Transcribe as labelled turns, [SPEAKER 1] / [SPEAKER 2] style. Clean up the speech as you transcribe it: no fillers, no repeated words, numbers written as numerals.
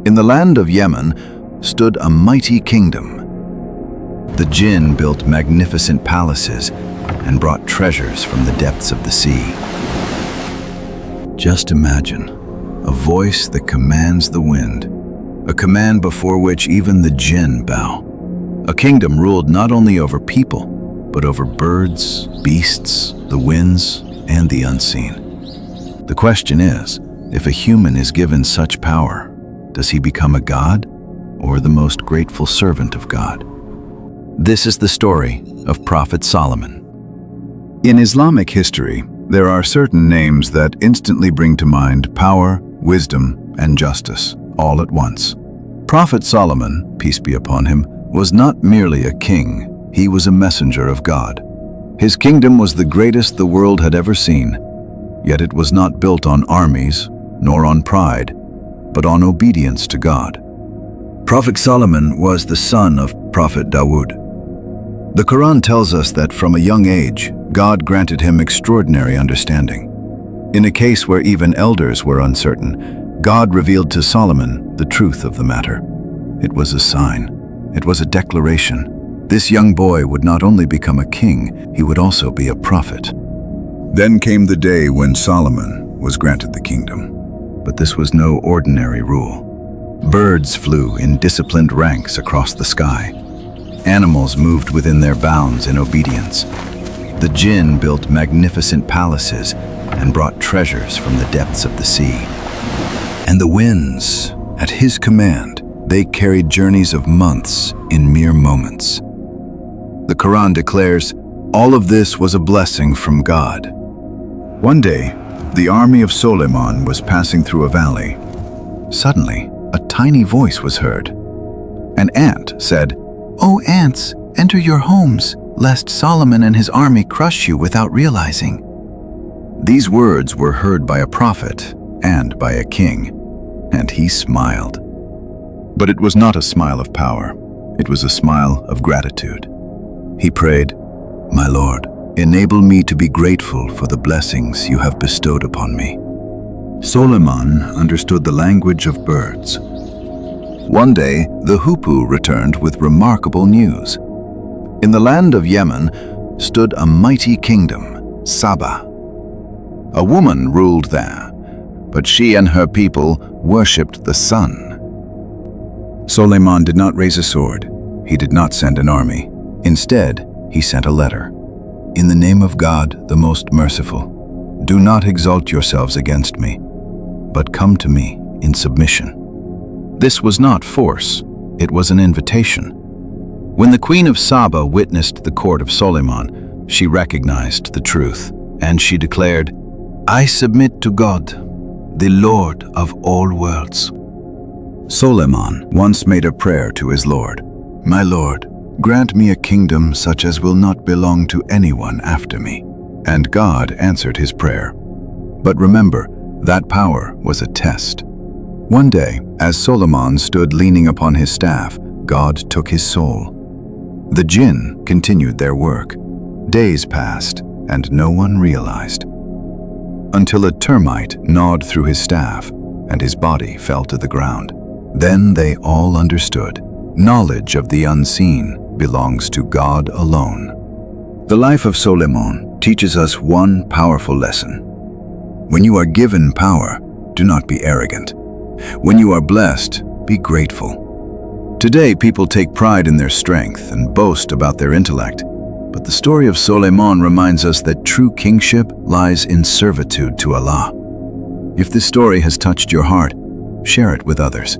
[SPEAKER 1] In the land of Yemen stood a mighty kingdom. The Jinn built magnificent palaces and brought treasures from the depths of the sea. Just imagine, a voice that commands the wind, a command before which even the Jinn bow. A kingdom ruled not only over people, but over birds, beasts, the winds, and the unseen. The question is, if a human is given such power, does he become a god or the most grateful servant of God? This is the story of Prophet Solomon. In Islamic history, there are certain names that instantly bring to mind power, wisdom, and justice, all at once. Prophet Solomon, peace be upon him, was not merely a king, he was a messenger of God. His kingdom was the greatest the world had ever seen, yet it was not built on armies, nor on pride, but on obedience to God. Prophet Solomon was the son of Prophet Dawood. The Quran tells us that from a young age, God granted him extraordinary understanding. In a case where even elders were uncertain, God revealed to Solomon the truth of the matter. It was a sign. It was a declaration. This young boy would not only become a king, he would also be a prophet. Then came the day when Solomon was granted the kingdom. But this was no ordinary rule. Birds flew in disciplined ranks across the sky. Animals moved within their bounds in obedience. The Jinn built magnificent palaces and brought treasures from the depths of the sea. And the winds, at his command, they carried journeys of months in mere moments. The Quran declares, all of this was a blessing from God. One day, the army of Sulaiman was passing through a valley. Suddenly, a tiny voice was heard. An ant said, "O ants, enter your homes, lest Solomon and his army crush you without realizing." These words were heard by a prophet and by a king, and he smiled. But it was not a smile of power. It was a smile of gratitude. He prayed, "My Lord, enable me to be grateful for the blessings you have bestowed upon me." Sulaiman understood the language of birds. One day, the hoopoe returned with remarkable news. In the land of Yemen stood a mighty kingdom, Sheba. A woman ruled there, but she and her people worshipped the sun. Sulaiman did not raise a sword. He did not send an army. Instead, he sent a letter. In the name of God, the most merciful, do not exalt yourselves against me, but come to me in submission. This was not force, it was an invitation. When the queen of Sheba witnessed the court of Sulaiman, she recognized the truth, and she declared, "I submit to God, the Lord of all worlds." Sulaiman once made a prayer to his Lord, "My Lord, grant me a kingdom such as will not belong to anyone after me." And God answered his prayer. But remember, that power was a test. One day, as Sulaiman stood leaning upon his staff, God took his soul. The Jinn continued their work. Days passed, and no one realized. Until a termite gnawed through his staff, and his body fell to the ground. Then they all understood. Knowledge of the unseen belongs to God alone. The life of Sulaiman teaches us one powerful lesson. When you are given power, do not be arrogant. When you are blessed, be grateful. Today, people take pride in their strength and boast about their intellect. But the story of Sulaiman reminds us that true kingship lies in servitude to Allah. If this story has touched your heart, share it with others.